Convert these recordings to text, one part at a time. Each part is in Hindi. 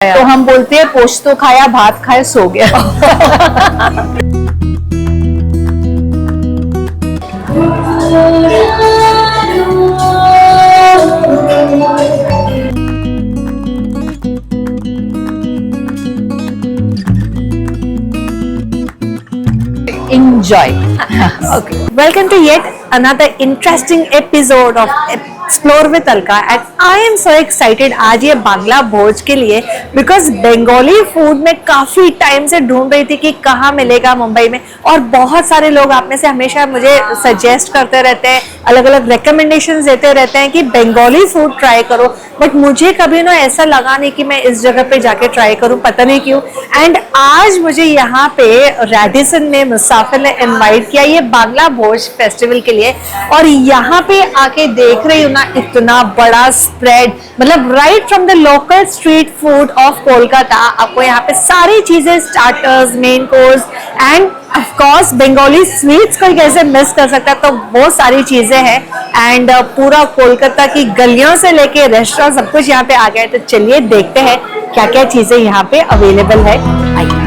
खाया। तो हम बोलते हैं पोस्तो खाया, भात खाया, सो गया। Enjoy. Okay. Welcome to yet another interesting episode of Explore with Alka and I am so excited आज ये बांग्ला भोज के लिए because बंगाली फूड में काफी टाइम से ढूंढ रही थी कि कहाँ मिलेगा मुंबई में, और बहुत सारे लोग आप में से हमेशा मुझे सजेस्ट करते रहते हैं, अलग अलग रिकमेंडेशंस देते रहते हैं कि बंगाली फूड ट्राई करो, बट मुझे कभी ना ऐसा लगा नहीं कि मैं इस जगह पे जाके ट्राई करूं, पता नहीं क्यों। एंड आज मुझे यहाँ पे रेडिसन में मुसाफिर ने इनवाइट किया ये बांग्ला भोज फेस्टिवल के लिए, और यहाँ पे आके देख रही हूँ ना इतना बड़ा स्प्रेड, मतलब right from the local street food of Kolkata आपको यहाँ पे सारी चीजें, starters, main course end of course Bengali sweets को कैसे मिस कर सकता है, तो वो सारी चीजें हैं। एंड पूरा कोलकाता की गलियों से लेके रेस्टोरेंट सब कुछ यहाँ पे आ गया है, तो चलिए देखते हैं क्या क्या चीजें यहाँ पे अवेलेबल है। आइए।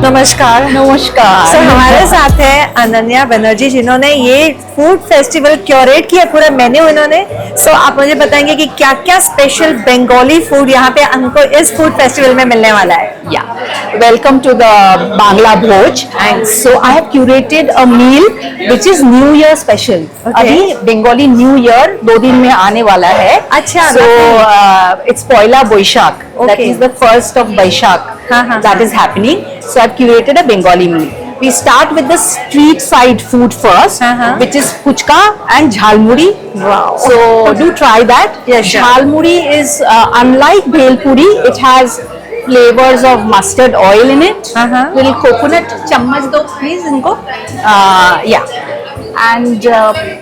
नमस्कार। नमस्कार। सो हमारे साथ है अनन्या बनर्जी, जिन्होंने ये फूड फेस्टिवल क्यूरेट किया, पूरा मेन्यू इन्होंने। सो आप मुझे बताएंगे कि क्या क्या स्पेशल बंगाली फूड यहाँ पे हमको इस फूड फेस्टिवल में मिलने वाला है। या welcome to the Bangla Bhoj and so I have curated a meal which is new year special. अभी बंगाली न्यू ईयर 2 दिन में आने वाला है। अच्छा। सो इट्स पहला Baishakh, that is the first of Baishakh that is happening. So I've curated a Bengali meal. We start with the street side food first, which is puchka and jhalmuri. Wow. So do try that. Yes, sure. Jhalmuri is unlike bhel puri. It has flavors of mustard oil in it. Little coconut. Chammach do please inko. Yeah. And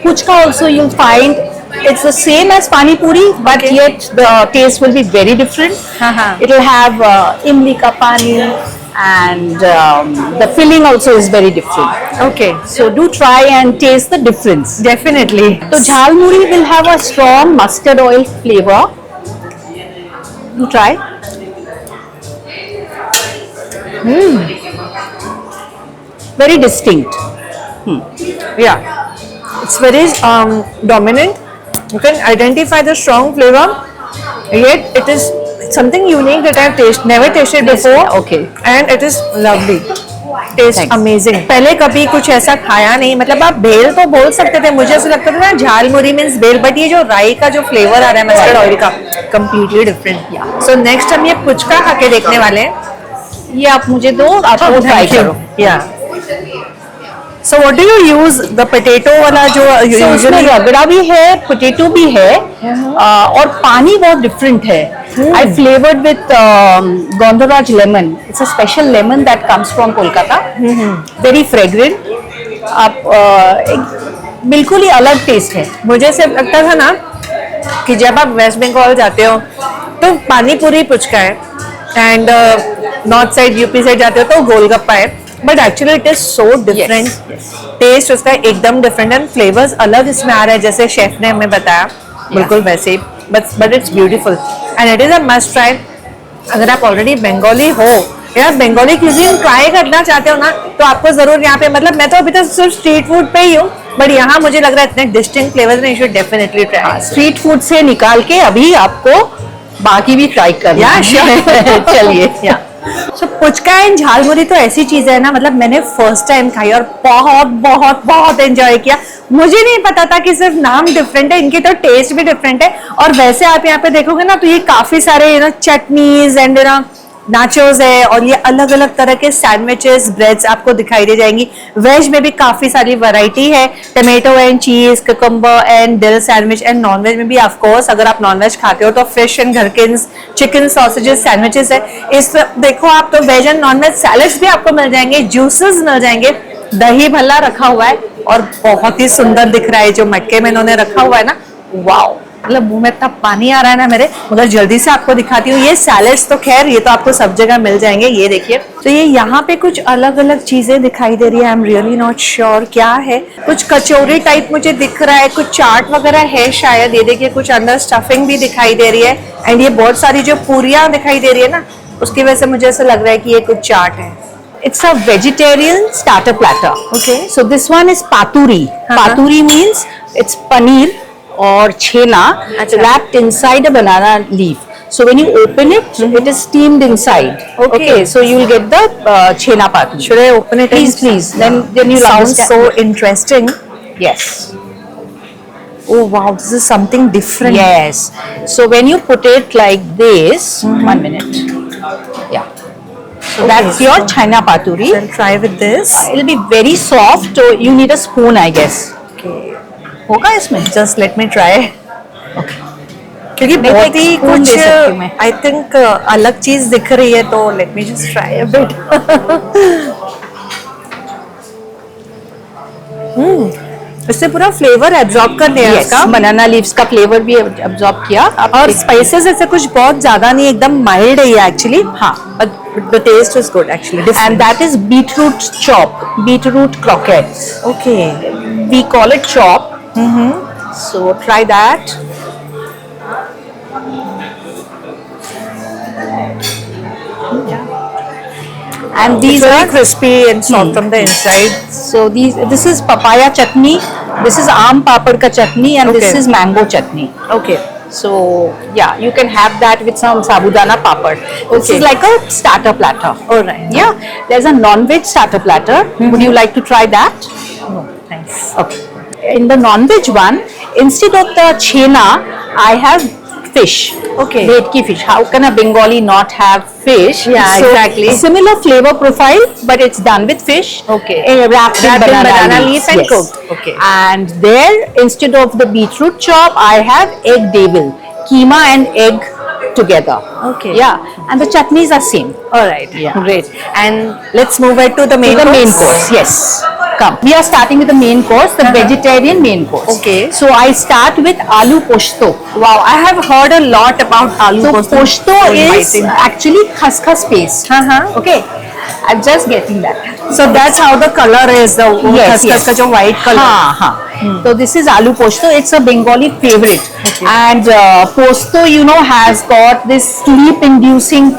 puchka also you'll find it's the same as pani puri, but yet the taste will be very different. It will have imli ka pani and the filling also is very different. Okay. So do try and taste the difference. Definitely. So jhalmuri will have a strong mustard oil flavor. Do try. Very distinct. Yeah. It's very dominant. You can identify the strong flavor, yet it is something unique that I've never tasted before. Okay. And it is lovely. Taste Thanks. amazing. पहले कभी कुछ ऐसा खाया नहीं, मतलब आप भेल तो बोल सकते थे, मुझे ऐसा लगता था ना झालमुरी मीन्स भेल, बट ये जो राई का जो फ्लेवर आ रहा है मस्टर्ड ऑयल का, completely different. So next हम ये पुचका खा के देखने वाले हैं। ये आप मुझे दो, आप वो ट्राई करो। Yeah. So what do you use? The potato वाला जो So उसमें रगड़ा भी है, पोटेटो भी है, और पानी बहुत डिफरेंट है। I flavored with Gondoraj lemon. It's a special lemon that comes from Kolkata. Very fragrant. आप एक बिल्कुल ही अलग टेस्ट है। मुझे सिर्फ लगता था ना कि जब आप वेस्ट बंगाल जाते हो तो पानी पूरी पुचका है, and north side UP side जाते हो तो गोलगप्पा है, but actually it is so different. Taste उसका एकदम डिफरेंट एंड फ्लेवर्स अलग इसमें आ रहा है, जैसे शेफ ने हमें बताया बिल्कुल वैसे ही, but it's beautiful and it is a must try. अगर आप ऑलरेडी बंगाली हो या बंगाली क्यूजीन ट्राई करना चाहते हो ना, तो आपको जरूर यहाँ पे, मतलब मैं तो अभी तक सिर्फ स्ट्रीट फूड पे ही हूँ, बट यहाँ मुझे लग रहा है इतने डिस्टिंक्ट फ्लेवर्स में, you should definitely try. Street food से निकाल के अभी आपको बाकी भी ट्राई करना है। चलिए। So, पुचका एंड झालमुरी तो ऐसी चीज है ना, मतलब मैंने फर्स्ट टाइम खाई और बहुत बहुत बहुत एंजॉय किया। मुझे नहीं पता था कि सिर्फ नाम डिफरेंट है, इनके तो टेस्ट भी डिफरेंट है। और वैसे आप यहाँ पे देखोगे ना तो ये काफी सारे चटनीज एंड नाचोस है, और ये अलग अलग तरह के सैंडविचेस, ब्रेड्स आपको दिखाई दे जाएंगी। वेज में भी काफी सारी वैरायटी है, टमेटो एंड चीज, कुकुम्बर एंड दिल सैंडविच, एंड नॉनवेज में भी ऑफ कोर्स अगर आप नॉनवेज खाते हो तो fish and gherkins, chicken sausages, sandwiches है। इस देखो आप तो वेज एंड नॉनवेज सैलेड्स भी आपको मिल जाएंगे, जूसेस मिल जाएंगे, दही भल्ला रखा हुआ है और बहुत ही सुंदर दिख रहा है जो मटके में इन्होंने रखा हुआ है ना। वाओ, मतलब मुंह में इतना पानी आ रहा है ना मेरे, मगर जल्दी से आपको दिखाती हूँ। ये सैलेड्स तो खैर ये तो आपको सब जगह मिल जाएंगे, ये देखिए। तो ये यहाँ पे कुछ अलग अलग चीजें दिखाई दे रही है। I am really not sure क्या है। कुछ कचौरी टाइप मुझे दिख रहा है, कुछ चाट वगैरह है शायद। ये देखिए कुछ अंदर स्टफिंग भी दिखाई दे रही है। एंड ये बहुत सारी जो पूरियां दिखाई दे रही है ना, उसकी वजह से मुझे ऐसा लग रहा है कि ये कुछ चाट है। It's a vegetarian starter platter. Okay. So this one is paturi. Paturi means it's paneer or chena Acha. wrapped inside a banana leaf. So when you open it, it is steamed inside. Okay. So you will get the chena paturi. Should I open it? Please, please. Then you'll Sounds understand. so interesting. Yes. Oh wow, this is something different. Yes. So when you put it like this, 1 minute. Yeah. So that's your china paturi. I'll try with this. It'll be very soft. So you need a spoon, I guess. Okay. होगा इसमें? Just let me try. Okay. क्योंकि मैं बहुत एक ही spoon कुछ ले सकती हूँ मैं। आई थिंक अलग चीज दिख रही है, तो let me just try a bit. इससे पूरा फ्लेवर एब्जॉर्ब कर लिया Yes, इसका। बनाना लीव्स का फ्लेवर भी अब्जॉर्ब किया। और स्पाइसेस ऐसे कुछ बहुत ज्यादा नहीं, एकदम माइल्ड है ये एक्चुअली। हाँ। But the taste is good actually. And that is beetroot chop, beetroot croquettes. Okay. We call it chop. So try that. And these It's very are crispy and soft from the inside. so this is papaya chutney, this is aam papad ka chutney, and this Okay. is mango chutney. Okay. So yeah, you can have that with some sabudana papad. This Okay. is like a starter platter. All right. Yeah, there's a non-veg starter platter. Would you like to try that? No, thanks. Okay. In the non-veg one, instead of the chena, I have fish. Okay. Bhetki fish. How can a Bengali not have fish? Yeah, So, exactly. Similar flavor profile, but it's done with fish. Okay. Wrapped in Wrapped in banana leaves. leaf and Yes. cooked. Okay. And there, instead of the beetroot chop, I have egg devil, keema and egg together. Okay. Yeah, and the chutneys are same. All right. Yeah. Great. And let's move it to the main To the main course. course, yes. Come. We are starting with the main course, the vegetarian main course. Okay. So I start with aloo posto. Wow, I have heard a lot about aloo So posto. posto So is inviting. actually khaskhas paste. Okay. I'm just getting that. So that's how the color is, the खसखस का जो white color. हाँ. So this is aloo posto. It's a Bengali favorite. Okay. And posto, you know, has got this sleep-inducing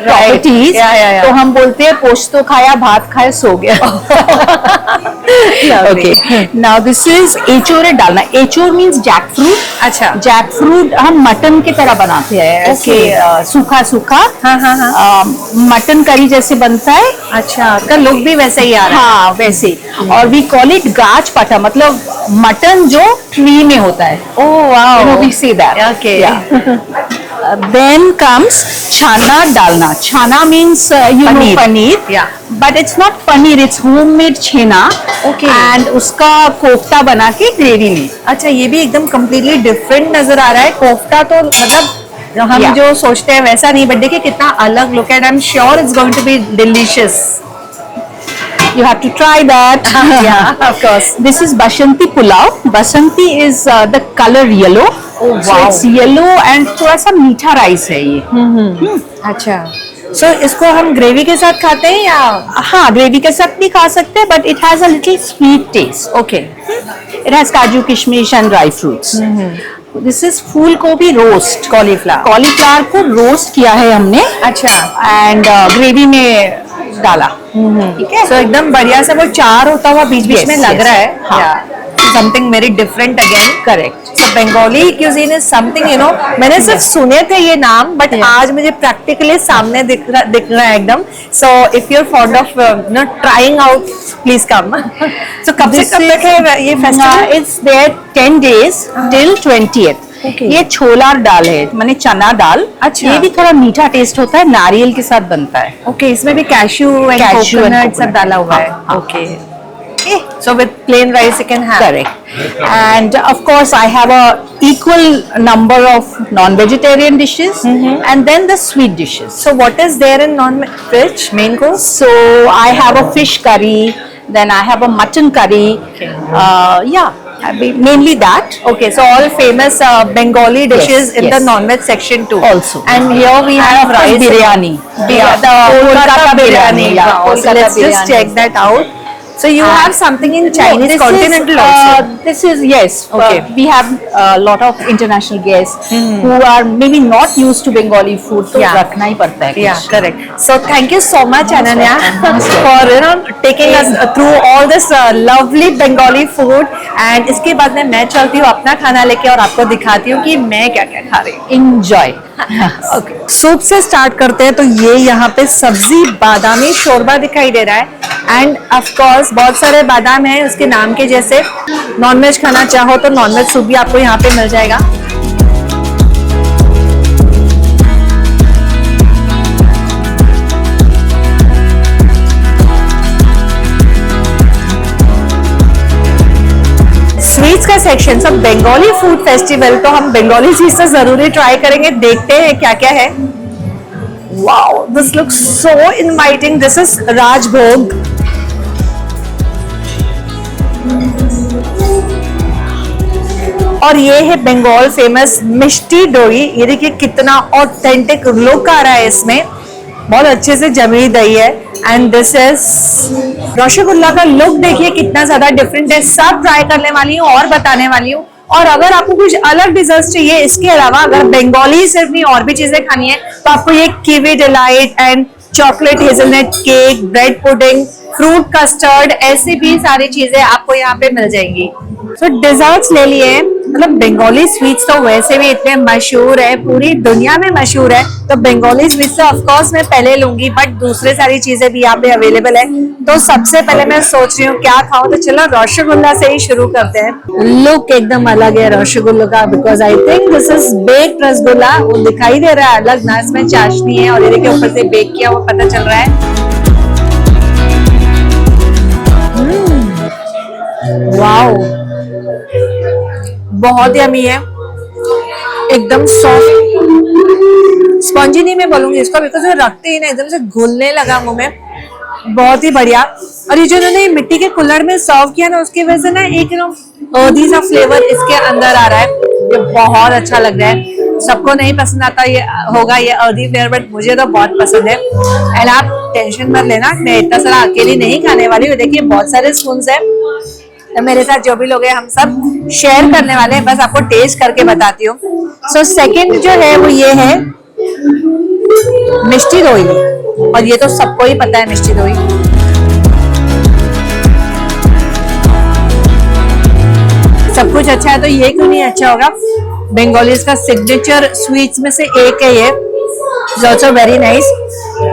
properties. Yeah. तो हम बोलते हैं पोस्तो खाया भात खाया सो गया. Lovely. Okay. Now this is एचोरे डालना. एचोर means jackfruit. अच्छा. जैकफ्रूट हम मटन की तरह बनाते हैं, ऐसे सूखा सूखा. हाँ. मटन करी जैसे बनता है. अच्छा, का लुक भी वैसे ही आ रहा है। हाँ, वैसे. और वी कॉल इट गाज पटा, मतलब मटन जो ट्री में होता है. Oh wow. You know, we say that. Okay. Then comes chana dalna. Chana means you know paneer. Yeah. But it's not paneer, it's homemade chena. Okay. And उसका कोफ्ता बना के ग्रेवी में. अच्छा, ये भी एकदम completely different नजर आ रहा है। कोफ्ता तो मतलब हम Yeah. जो सोचते हैं वैसा नहीं, बट देखिए कितना अलग लुक है। I'm sure it's going to be delicious. You have to try that. Yeah, of course. This is Basanti pulao. Basanti is the color yellow. Oh, So wow. it's yellow and थोड़ा सा मीठा राइस है ये. अच्छा, so इसको हम ग्रेवी के साथ खाते हैं या? हाँ, ग्रेवी के साथ भी खा सकते हैं, but it has a little sweet taste. Okay. It has kaju, kishmish and dry fruits. This is फूल गोभी रोस्ट. Cauliflower. कॉलीफ्लावर को रोस्ट किया है हमने अच्छा. एंड ग्रेवी में डाला. ठीक है. So एकदम बढ़िया से वो चार होता हुआ बीच बीच Yes, में लग yes. रहा है. हाँ. Something very different again. Correct. So Bengali cuisine is something, you know, मैंने सिर्फ सुने थे ये नाम, बट आज मुझे practically सामने दिख रहा है एकदम. So if you're fond of trying out, please come. So कब से कब तक है ये festival? It's there 10 days till 20th. Okay. ये छोला दाल है, माने चना दाल. अच्छा. ये भी थोड़ा मीठा टेस्ट होता है, नारियल के साथ बनता है. Okay, इसमें भी cashew and Cashew and coconut सब coconut. डाला हुआ है. हाँ. Okay. So with plain rice you can have. Correct. And of course, I have a equal number of non-vegetarian dishes and then the sweet dishes. So what is there in non-veg main course? So I have a fish curry, then I have a mutton curry. Okay. Yeah. Mainly that. Okay, so all famous Bengali dishes in the yes. non-veg section too. Also. And here we And have of course, rice. biryani. Yeah, the Kolkata biryani. Yeah, Wow. So Kolkata let's just biryani check is that out. So you And- have something in Chinese this continental is, also. This is yes. Okay. We have a lot of international guests who are maybe not used to Bengali food, so Yeah. रखना ही पड़ता है Yeah, कुछ. correct. So thank you so much, Ananya, Most for taking us through all this lovely Bengali food. And इसके बाद में मैं चलती हूँ अपना खाना लेके और आपको दिखाती हूँ कि मैं क्या क्या खा रही हूँ. Enjoy. Okay. सूप से स्टार्ट करते हैं तो ये यहाँ पे सब्जी बादामी शोरबा दिखाई दे रहा है एंड ऑफ कोर्स बहुत सारे बादाम हैं उसके नाम के जैसे. नॉनवेज खाना चाहो तो नॉनवेज सूप भी आपको यहाँ पे मिल जाएगा. स्वीट्स का सेक्शन सब बंगाली फूड फेस्टिवल तो हम बंगाली चीज तो जरूरी ट्राई करेंगे. देखते हैं क्या क्या है. Wow, this looks so inviting. This is Rajbhog. और ये है बंगाल फेमस मिष्टी दोई. ये देखिए कितना ऑथेंटिक लुक आ रहा है इसमें. बहुत अच्छे से जमी दही है. And this is rasgulla. का लुक देखिए कितना ज्यादा डिफरेंट है. सब ट्राई करने वाली हूँ और बताने वाली हूँ. और अगर आपको कुछ अलग डिजर्ट चाहिए इसके अलावा, अगर बंगाली सिर्फ नहीं और भी चीजें खानी है तो आपको ये kiwi delight and chocolate hazelnut cake, bread pudding, fruit custard, ऐसी भी सारी चीजें आपको यहाँ पे मिल जाएंगी. सो डिजर्ट्स ले लिए. मतलब बंगाली स्वीट्स तो वैसे भी इतने मशहूर है, पूरी दुनिया में मशहूर है. तो बंगाली स्वीट्स तो ऑफकोर्स मैं पहले लूंगी, बट दूसरे सारी चीजें भी यहाँ पे अवेलेबल है. तो सबसे पहले मैं सोच रही हूँ क्या खाऊं. तो चलो रसगुल्ला से ही शुरू करते हैं. लुक एकदम अलग है रसगुल्ला का, because I think this is baked rasgulla. वो दिखाई दे रहा है अलग ना, इसमें चाशनी है और ये देखिए ऊपर से बेक किया हुआ पता चल रहा है. वाओ, बहुत यमी है. एकदम सॉफ्ट स्पंजी नहीं मैं बोलूंगी इसको, बिकॉज वो रखते ही ना एकदम से घुलने लगा मुंह में. बहुत ही बढ़िया. और ये जो उन्होंने मिट्टी के कुल्हड़ में सर्व किया ना उसकी वजह से ना एक अर्दी सा फ्लेवर इसके अंदर आ रहा है. ये बहुत अच्छा लग रहा है. सबको नहीं पसंद आता ये होगा ये अर्दी फ्लेवर, बट मुझे तो बहुत पसंद है. एंड आप टेंशन मत लेना, मैं इतना सारा अकेली नहीं खाने वाली हूँ. देखिए बहुत सारे स्पून्स है तो मेरे साथ जो भी लोग हैं हम सब शेयर करने वाले हैं. बस आपको टेस्ट करके बताती हूँ. सो सेकंड जो है वो ये है मिष्टी दोई. और ये तो सबको ही पता है मिष्टी दोई. सब कुछ अच्छा है तो ये क्यों नहीं अच्छा होगा. बंगालीज का सिग्नेचर स्वीट्स में से एक है ये. It's also very nice.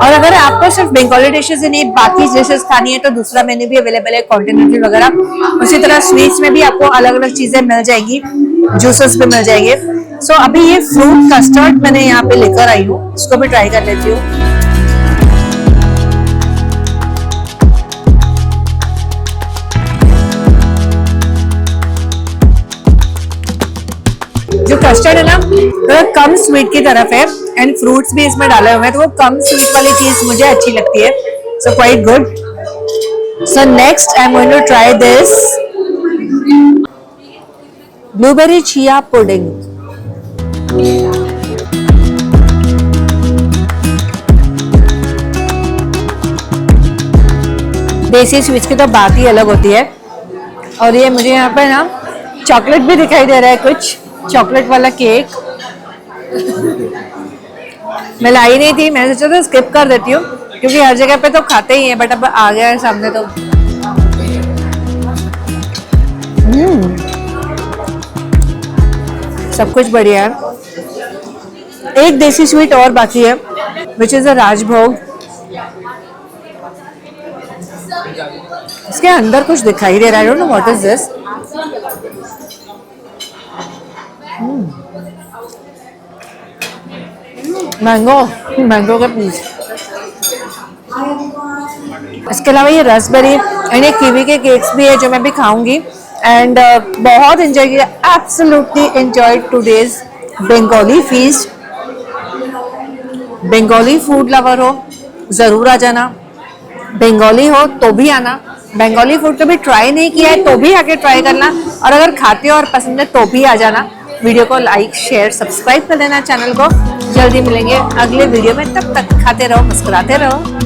और अगर आपको सिर्फ बंगाली डिशेज ही नहीं बाकी डिशेज खानी है तो दूसरा मेन्यू भी अवेलेबल है, कॉन्टिनेंटल वगैरह. उसी तरह स्वीट्स में भी आपको अलग अलग चीजें मिल जाएंगी, जूसेस भी मिल जाएंगे. सो अभी ये फ्रूट कस्टर्ड मैंने यहाँ पे लेकर आई हूँ, इसको भी ट्राई कर लेती हूँ. जो कस्टर्ड है ना तो कम स्वीट की तरफ है एंड फ्रूट्स भी इसमें डाले हुए हैं, तो वो कम स्वीट वाली चीज मुझे अच्छी लगती है. So quite good. So next I am going to try this blueberry chia pudding. Desi sweets की तो बात ही अलग होती है. और ये मुझे यहाँ पे ना चॉकलेट भी दिखाई दे रहा है, कुछ चॉकलेट वाला केक. मैं लाई नहीं थी, मैंने सोचा तो स्किप कर देती हूँ क्योंकि हर जगह पे तो खाते ही हैं, बट अब आ गया है सामने तो. सब कुछ बढ़िया है. एक देसी स्वीट और बाकी है विच इज अ राजभोग. इसके अंदर कुछ दिखाई दे रहा है. I don't know what is this. Mango का पीस. इसके अलावा ये रसबेरी एंड ये कीवी के केक्स भी है जो मैं भी खाऊंगी. एंड बहुत एंजॉय किया. Absolutely enjoyed today's Bengali feast. Bengali food lover हो जरूर आ जाना. बंगाली हो तो भी आना. बंगाली फूड कभी ट्राई नहीं किया है तो भी आके ट्राई करना. और अगर खाते हो और पसंद है तो भी आ जाना। वीडियो को लाइक शेयर सब्सक्राइब कर देना चैनल को। जल्दी मिलेंगे अगले वीडियो में, तब तक खाते रहो मुस्कुराते रहो।